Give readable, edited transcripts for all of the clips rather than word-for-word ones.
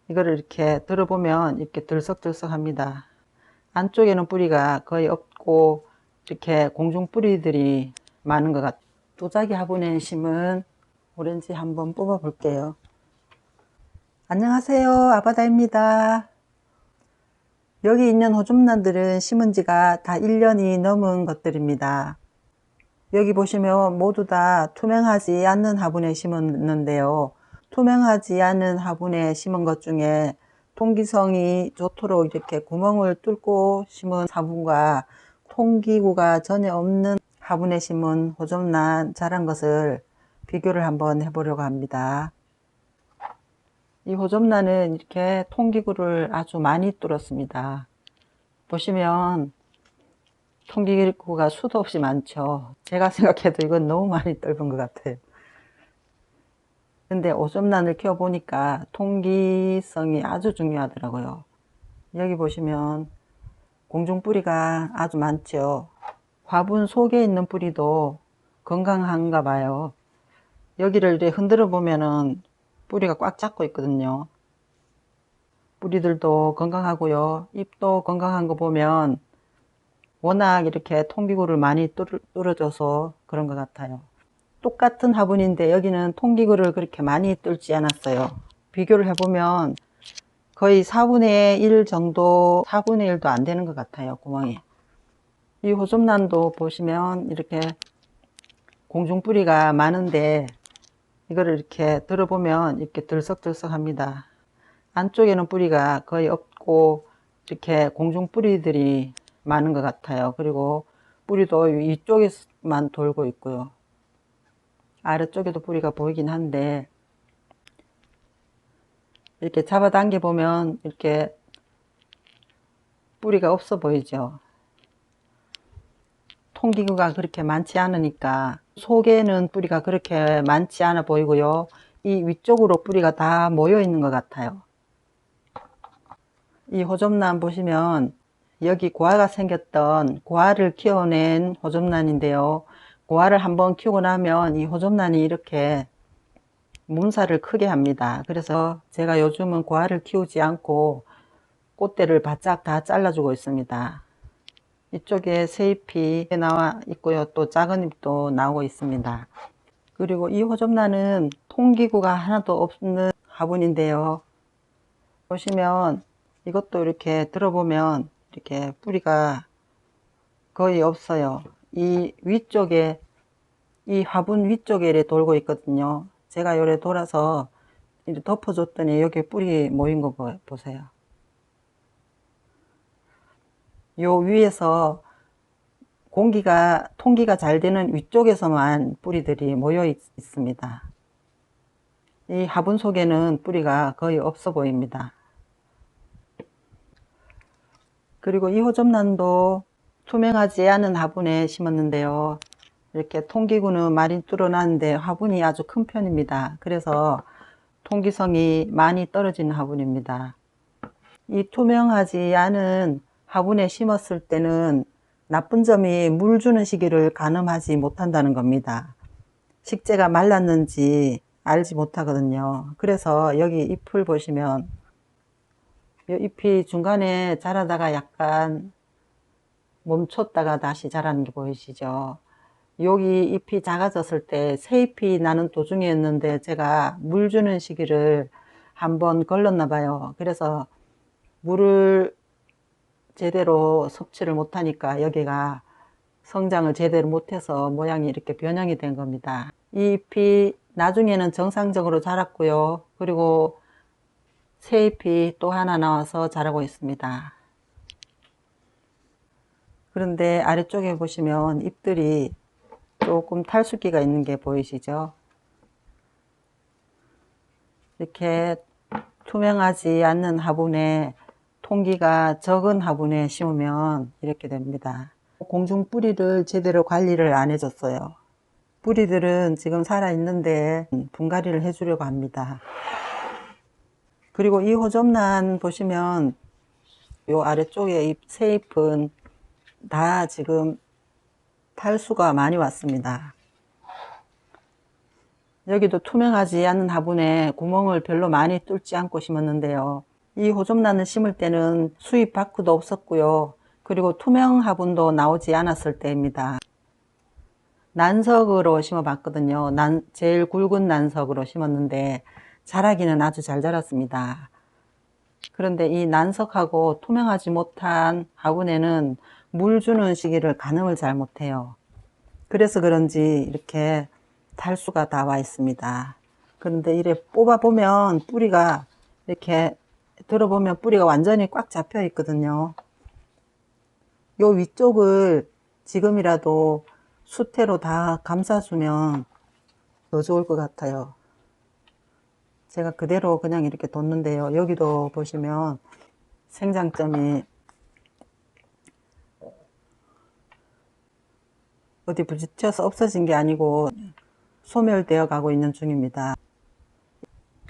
이거를 이렇게 들어보면 이렇게 들썩들썩합니다. 안쪽에는 뿌리가 거의 없고 이렇게 공중 뿌리들이 많은 것 같아요. 도자기 화분에 심은 오렌지 한번 뽑아 볼게요. 안녕하세요, 아바다입니다. 여기 있는 호접란들은 심은 지가 다 1년이 넘은 것들입니다. 여기 보시면 모두 다 투명하지 않는 화분에 심었는데요. 투명하지 않은 화분에 심은 것 중에 통기성이 좋도록 이렇게 구멍을 뚫고 심은 화분과 통기구가 전혀 없는 화분에 심은 호접란 자란 것을 비교를 한번 해보려고 합니다. 이 호접란은 이렇게 통기구를 아주 많이 뚫었습니다. 보시면 통기구가 수도 없이 많죠. 제가 생각해도 이건 너무 많이 뚫은 것 같아요. 근데 호접란을 키워보니까 통기성이 아주 중요하더라고요. 여기 보시면 공중 뿌리가 아주 많죠. 화분 속에 있는 뿌리도 건강한가 봐요. 여기를 이렇게 흔들어 보면은 뿌리가 꽉 잡고 있거든요. 뿌리들도 건강하고요. 잎도 건강한 거 보면 워낙 이렇게 통기구를 많이 뚫어줘서 그런 것 같아요. 똑같은 화분인데 여기는 통기구를 그렇게 많이 뚫지 않았어요. 비교를 해보면 거의 4분의 1 정도, 4분의 1도 안 되는 것 같아요, 구멍이. 이 호접란도 보시면 이렇게 공중 뿌리가 많은데 이거를 이렇게 들어보면 이렇게 들썩들썩 합니다. 안쪽에는 뿌리가 거의 없고 이렇게 공중 뿌리들이 많은 것 같아요. 그리고 뿌리도 이쪽에만 돌고 있고요. 아래쪽에도 뿌리가 보이긴 한데 이렇게 잡아당겨 보면 이렇게 뿌리가 없어 보이죠. 통기구가 그렇게 많지 않으니까 속에는 뿌리가 그렇게 많지 않아 보이고요. 이 위쪽으로 뿌리가 다 모여 있는 것 같아요. 이 호접란 보시면 여기 고아가 생겼던 고아를 키워낸 호접란인데요. 고아를 한번 키우고 나면 이 호접란이 이렇게 문살을 크게 합니다. 그래서 제가 요즘은 고아를 키우지 않고 꽃대를 바짝 다 잘라주고 있습니다. 이쪽에 새잎이 나와 있고요. 또 작은 잎도 나오고 있습니다. 그리고 이 호접란은 통기구가 하나도 없는 화분인데요. 보시면 이것도 이렇게 들어보면 이렇게 뿌리가 거의 없어요. 이 위쪽에, 이 화분 위쪽에 이렇게 돌고 있거든요. 제가 요래 돌아서 이렇게 덮어줬더니 여기 뿌리 모인 거 보세요. 요 위에서 통기가 잘 되는 위쪽에서만 뿌리들이 모여 있습니다. 이 화분 속에는 뿌리가 거의 없어 보입니다. 그리고 이 호접란도 투명하지 않은 화분에 심었는데요. 이렇게 통기구는 많이 뚫어놨는데 화분이 아주 큰 편입니다. 그래서 통기성이 많이 떨어지는 화분입니다. 이 투명하지 않은 화분에 심었을 때는 나쁜 점이 물 주는 시기를 가늠하지 못한다는 겁니다. 식재가 말랐는지 알지 못하거든요. 그래서 여기 잎을 보시면 이 잎이 중간에 자라다가 약간 멈췄다가 다시 자라는 게 보이시죠? 여기 잎이 작아졌을 때 새 잎이 나는 도중이었는데 제가 물 주는 시기를 한번 걸렀나 봐요. 그래서 물을 제대로 섭취를 못하니까 여기가 성장을 제대로 못해서 모양이 이렇게 변형이 된 겁니다. 이 잎이 나중에는 정상적으로 자랐고요. 그리고 새 잎이 또 하나 나와서 자라고 있습니다. 그런데 아래쪽에 보시면 잎들이 조금 탈수기가 있는 게 보이시죠? 이렇게 투명하지 않는 화분에 통기가 적은 화분에 심으면 이렇게 됩니다. 공중 뿌리를 제대로 관리를 안 해줬어요. 뿌리들은 지금 살아있는데 분갈이를 해주려고 합니다. 그리고 이 호접란 보시면 요 아래쪽에 새 잎은 다 지금 탈수가 많이 왔습니다. 여기도 투명하지 않은 화분에 구멍을 별로 많이 뚫지 않고 심었는데요. 이 호접란을 심을 때는 수입 바크도 없었고요. 그리고 투명 화분도 나오지 않았을 때입니다. 난석으로 심어봤거든요. 제일 굵은 난석으로 심었는데 자라기는 아주 잘 자랐습니다. 그런데 이 난석하고 투명하지 못한 화분에는 물 주는 시기를 가늠을 잘 못해요. 그래서 그런지 이렇게 탈수가 다 와 있습니다. 그런데 이래 뽑아보면 뿌리가 이렇게 들어보면 뿌리가 완전히 꽉 잡혀 있거든요. 요 위쪽을 지금이라도 수태로 다 감싸주면 더 좋을 것 같아요. 제가 그대로 그냥 이렇게 뒀는데요. 여기도 보시면 생장점이 어디 부딪혀서 없어진 게 아니고 소멸되어 가고 있는 중입니다.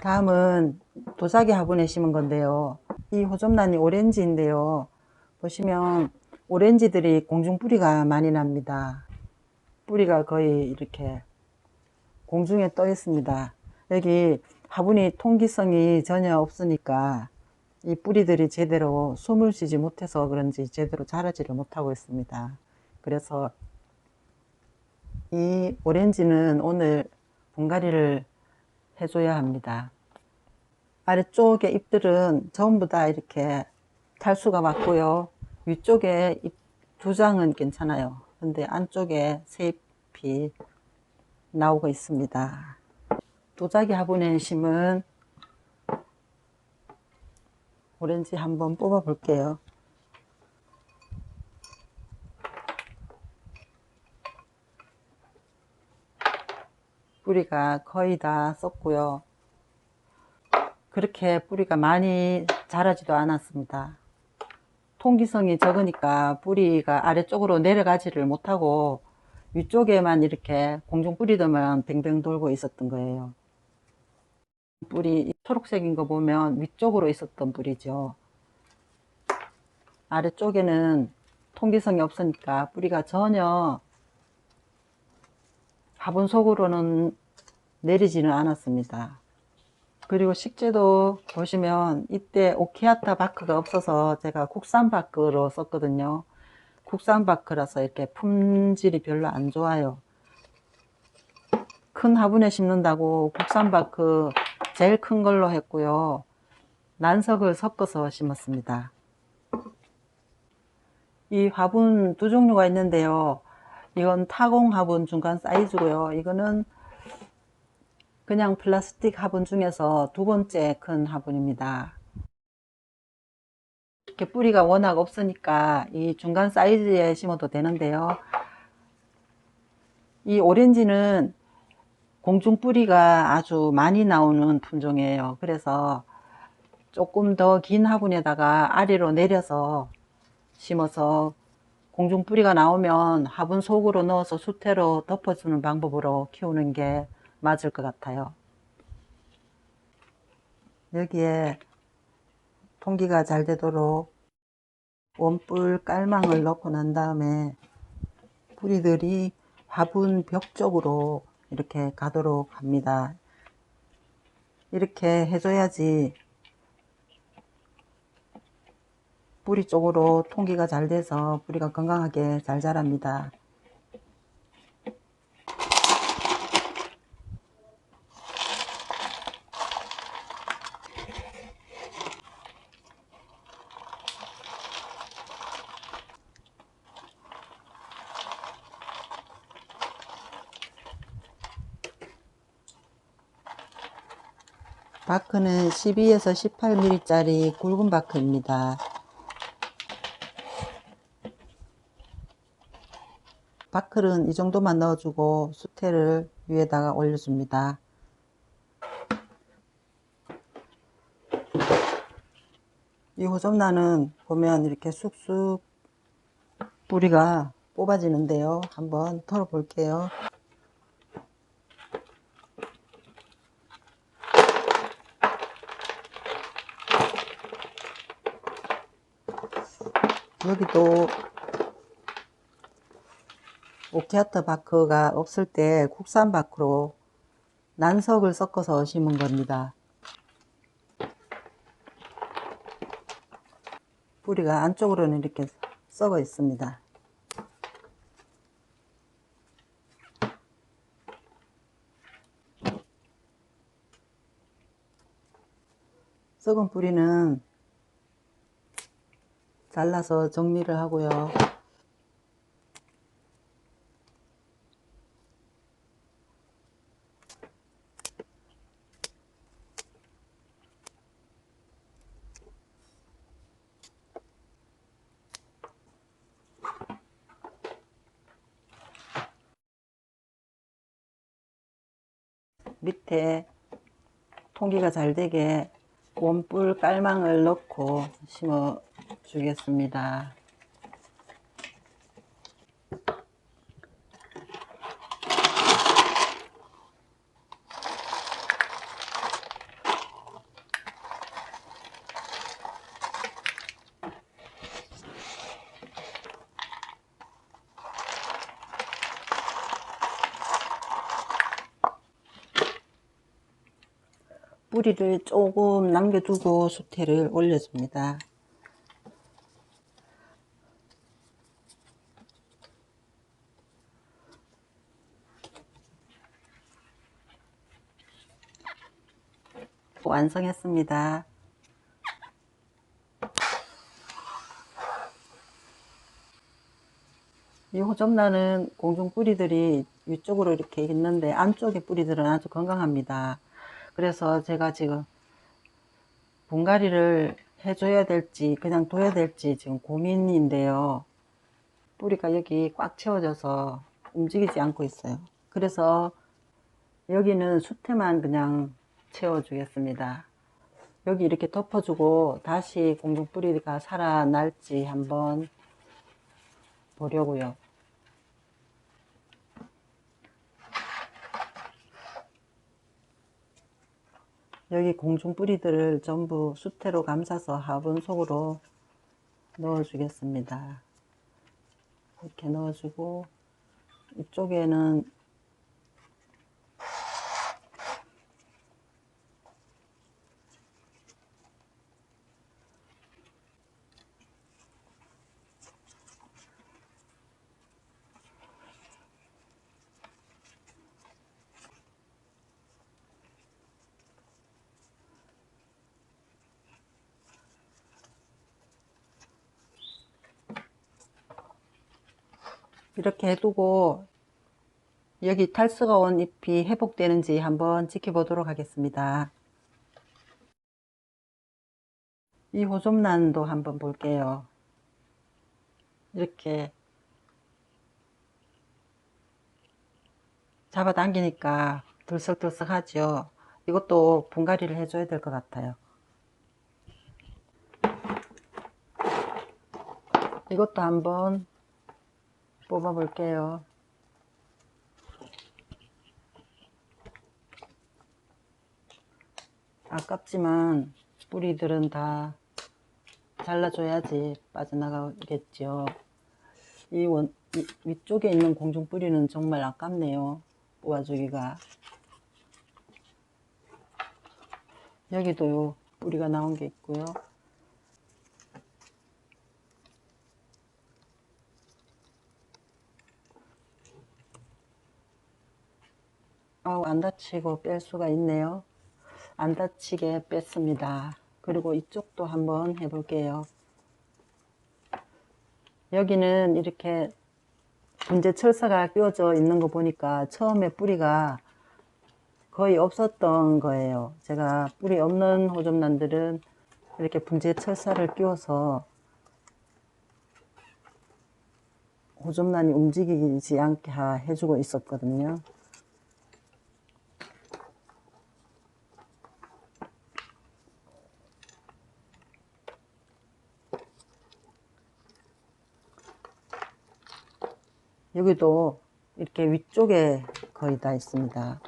다음은 도자기 화분에 심은 건데요. 이 호접란이 오렌지인데요. 보시면 오렌지들이 공중 뿌리가 많이 납니다. 뿌리가 거의 이렇게 공중에 떠 있습니다. 여기 화분이 통기성이 전혀 없으니까 이 뿌리들이 제대로 숨을 쉬지 못해서 그런지 제대로 자라지를 못하고 있습니다. 그래서 이 오렌지는 오늘 분갈이를 해줘야 합니다. 아래쪽에 잎들은 전부 다 이렇게 탈수가 왔고요. 위쪽에 잎 두 장은 괜찮아요. 근데 안쪽에 새 잎이 나오고 있습니다. 도자기 화분에 심은 오렌지 한번 뽑아 볼게요. 뿌리가 거의 다 썼고요. 그렇게 뿌리가 많이 자라지도 않았습니다. 통기성이 적으니까 뿌리가 아래쪽으로 내려가지를 못하고 위쪽에만 이렇게 공중 뿌리들만 뱅뱅 돌고 있었던 거예요. 뿌리 초록색인 거 보면 위쪽으로 있었던 뿌리죠. 아래쪽에는 통기성이 없으니까 뿌리가 전혀 화분 속으로는 내리지는 않았습니다. 그리고 식재도 보시면 이때 오키아타 바크가 없어서 제가 국산 바크로 썼거든요. 국산 바크라서 이렇게 품질이 별로 안 좋아요. 큰 화분에 심는다고 국산 바크 제일 큰 걸로 했고요. 난석을 섞어서 심었습니다. 이 화분 두 종류가 있는데요. 이건 타공 화분 중간 사이즈고요. 이거는 그냥 플라스틱 화분 중에서 두 번째 큰 화분입니다. 이렇게 뿌리가 워낙 없으니까 이 중간 사이즈에 심어도 되는데요. 이 오렌지는 공중 뿌리가 아주 많이 나오는 품종이에요. 그래서 조금 더 긴 화분에다가 아래로 내려서 심어서 공중 뿌리가 나오면 화분 속으로 넣어서 수태로 덮어주는 방법으로 키우는 게 맞을 것 같아요. 여기에 통기가 잘 되도록 원뿔 깔망을 넣고 난 다음에 뿌리들이 화분 벽 쪽으로 이렇게 가도록 합니다. 이렇게 해줘야지 뿌리 쪽으로 통기가 잘 돼서 뿌리가 건강하게 잘 자랍니다. 바크는 12에서 18mm 짜리 굵은 바크입니다. 바크는 이 정도만 넣어주고 수태를 위에다가 올려줍니다. 이 호접란은 보면 이렇게 쑥쑥 뿌리가 뽑아지는데요. 한번 털어 볼게요. 여기도 오키아타 바크가 없을 때 국산 바크로 난석을 섞어서 심은 겁니다. 뿌리가 안쪽으로는 이렇게 썩어 있습니다. 썩은 뿌리는 잘라서 정리를 하고요. 밑에 통기가 잘 되게 원뿔 깔망을 넣고 심어 주겠습니다. 뿌리를 조금 남겨두고 수태를 올려줍니다. 완성했습니다. 이 호접란은 공중 뿌리들이 위쪽으로 이렇게 있는데 안쪽의 뿌리들은 아주 건강합니다. 그래서 제가 지금 분갈이를 해줘야 될지 그냥 둬야 될지 지금 고민인데요. 뿌리가 여기 꽉 채워져서 움직이지 않고 있어요. 그래서 여기는 수태만 그냥 채워주겠습니다. 여기 이렇게 덮어주고 다시 공중 뿌리가 살아날지 한번 보려고요. 여기 공중 뿌리들을 전부 수태로 감싸서 화분 속으로 넣어 주겠습니다. 이렇게 넣어주고 이쪽에는 이렇게 해두고 여기 탈수가 온 잎이 회복되는지 한번 지켜보도록 하겠습니다. 이 호접란도 한번 볼게요. 이렇게 잡아당기니까 들썩들썩 하죠. 이것도 분갈이를 해줘야 될 것 같아요. 이것도 한번 뽑아 볼게요. 아깝지만 뿌리들은 다 잘라줘야지 빠져나가겠죠. 이 위쪽에 있는 공중 뿌리는 정말 아깝네요. 뽑아주기가. 여기도 뿌리가 나온 게 있고요. 안 다치고 뺄 수가 있네요. 안 다치게 뺐습니다. 그리고 이쪽도 한번 해볼게요. 여기는 이렇게 분재 철사가 끼워져 있는 거 보니까 처음에 뿌리가 거의 없었던 거예요. 제가 뿌리 없는 호접란들은 이렇게 분재 철사를 끼워서 호접란이 움직이지 않게 해주고 있었거든요. 여기도 이렇게 위쪽에 거의 다 있습니다.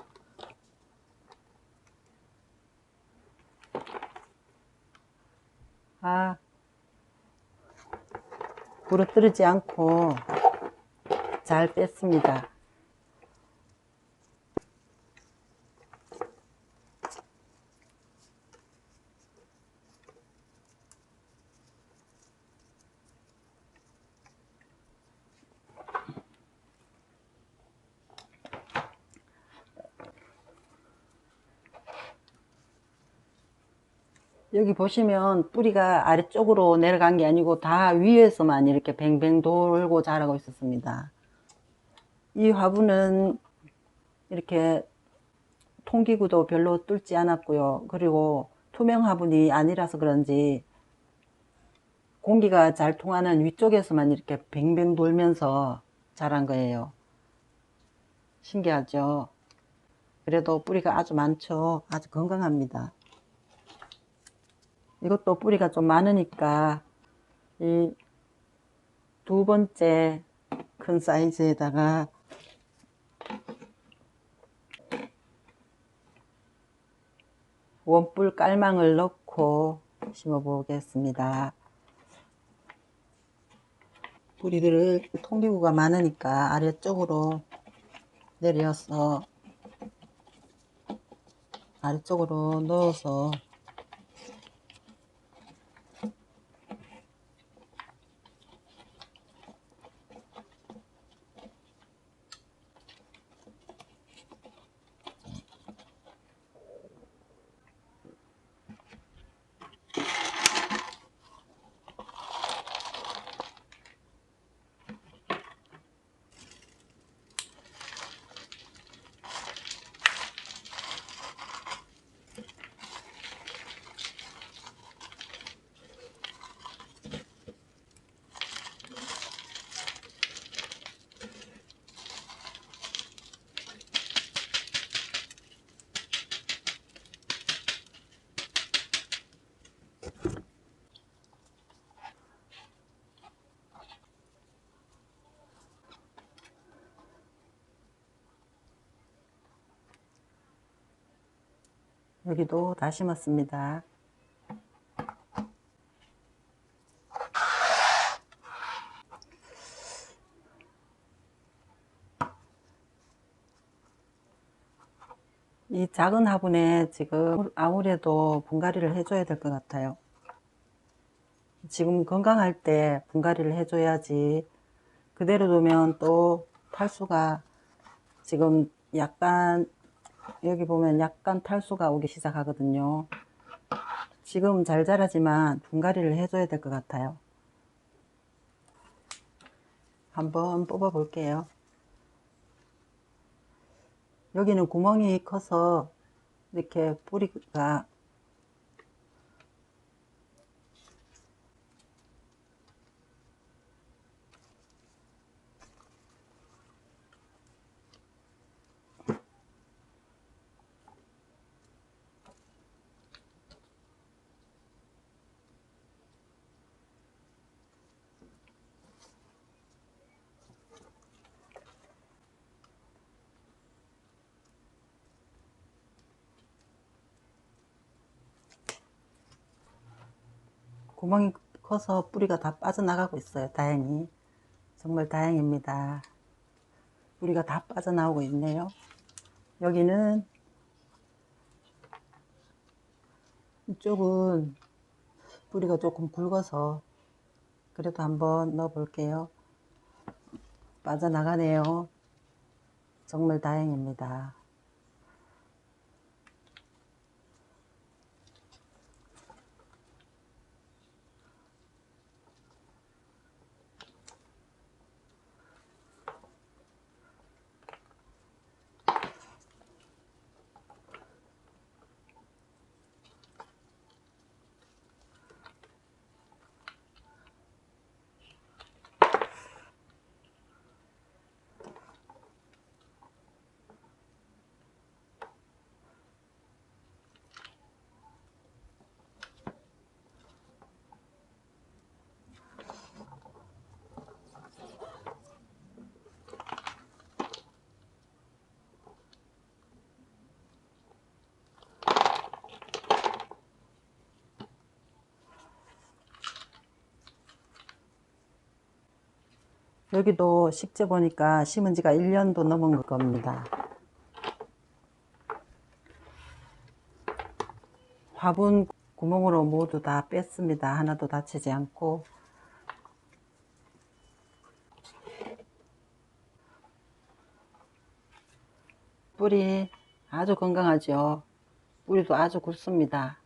부러뜨리지 않고 잘 뺐습니다. 여기 보시면 뿌리가 아래쪽으로 내려간 게 아니고 다 위에서만 이렇게 뱅뱅 돌고 자라고 있었습니다. 이 화분은 이렇게 통기구도 별로 뚫지 않았고요. 그리고 투명 화분이 아니라서 그런지 공기가 잘 통하는 위쪽에서만 이렇게 뱅뱅 돌면서 자란 거예요. 신기하죠? 그래도 뿌리가 아주 많죠. 아주 건강합니다. 이것도 뿌리가 좀 많으니까 이 두 번째 큰 사이즈에다가 원뿔 깔망을 넣고 심어 보겠습니다. 뿌리들을 통기구가 많으니까 아래쪽으로 내려서 아래쪽으로 넣어서 여기도 다 심었습니다. 이 작은 화분에 지금 아무래도 분갈이를 해줘야 될 것 같아요. 지금 건강할 때 분갈이를 해줘야지. 그대로 두면 또 탈수가 지금 약간 여기 보면 약간 탈수가 오기 시작하거든요. 지금 잘 자라지만 분갈이를 해줘야 될 것 같아요. 한번 뽑아 볼게요. 여기는 구멍이 커서 이렇게 뿌리가 구멍이 커서 뿌리가 다 빠져나가고 있어요. 다행히. 정말 다행입니다. 뿌리가 다 빠져나오고 있네요. 여기는 이쪽은 뿌리가 조금 굵어서 그래도 한번 넣어 볼게요. 빠져나가네요. 정말 다행입니다. 여기도 식재 보니까 심은 지가 1년도 넘은 겁니다. 화분 구멍으로 모두 다 뺐습니다. 하나도 다치지 않고. 뿌리 아주 건강하죠. 뿌리도 아주 굵습니다.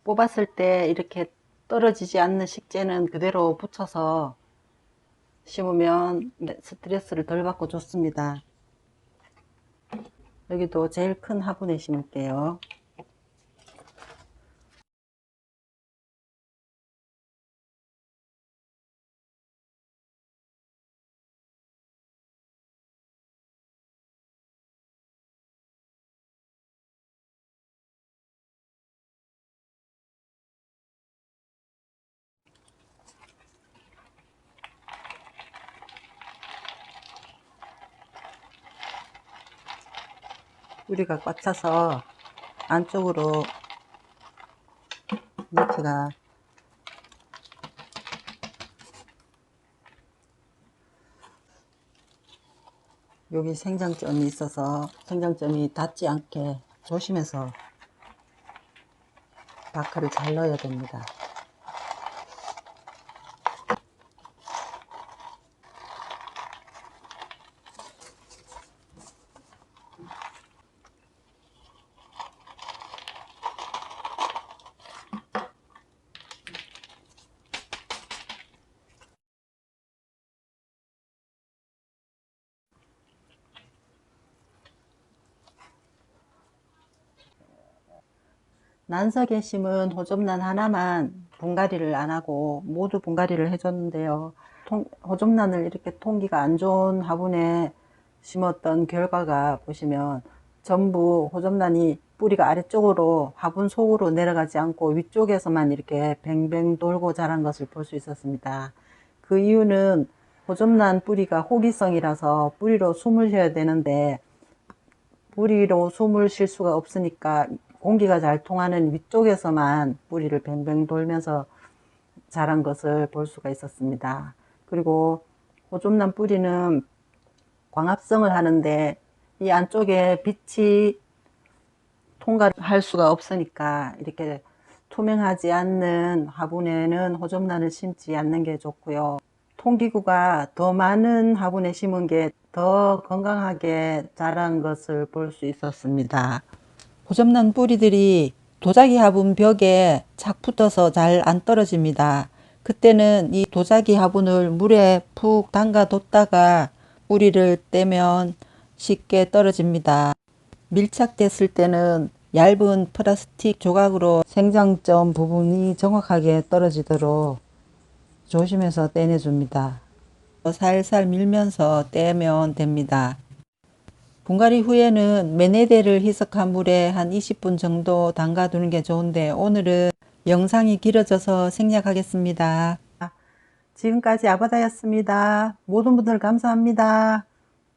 뽑았을 때 이렇게 떨어지지 않는 식재는 그대로 붙여서 심으면 스트레스를 덜 받고 좋습니다. 여기도 제일 큰 화분에 심을게요. 뿌리가 꽉 차서 안쪽으로 넣기가 여기 생장점이 있어서 생장점이 닿지 않게 조심해서 바크를 잘 넣어야 됩니다. 난석에 심은 호접란 하나만 분갈이를 안 하고 모두 분갈이를 해줬는데요. 호접란을 이렇게 통기가 안 좋은 화분에 심었던 결과가 보시면 전부 호접란이 뿌리가 아래쪽으로 화분 속으로 내려가지 않고 위쪽에서만 이렇게 뱅뱅 돌고 자란 것을 볼 수 있었습니다. 그 이유는 호접란 뿌리가 호기성이라서 뿌리로 숨을 쉬어야 되는데 뿌리로 숨을 쉴 수가 없으니까 공기가 잘 통하는 위쪽에서만 뿌리를 뱅뱅 돌면서 자란 것을 볼 수가 있었습니다. 그리고 호접란 뿌리는 광합성을 하는데 이 안쪽에 빛이 통과할 수가 없으니까 이렇게 투명하지 않는 화분에는 호접란을 심지 않는 게 좋고요. 통기구가 더 많은 화분에 심은 게 더 건강하게 자란 것을 볼 수 있었습니다. 호접란 뿌리들이 도자기 화분 벽에 착 붙어서 잘 안 떨어집니다. 그때는 이 도자기 화분을 물에 푹 담가 뒀다가 뿌리를 떼면 쉽게 떨어집니다. 밀착됐을 때는 얇은 플라스틱 조각으로 생장점 부분이 정확하게 떨어지도록 조심해서 떼내줍니다. 살살 밀면서 떼면 됩니다. 분갈이 후에는 매네대를 희석한 물에 한 20분 정도 담가 두는 게 좋은데 오늘은 영상이 길어져서 생략하겠습니다. 지금까지 아바다였습니다. 모든 분들 감사합니다.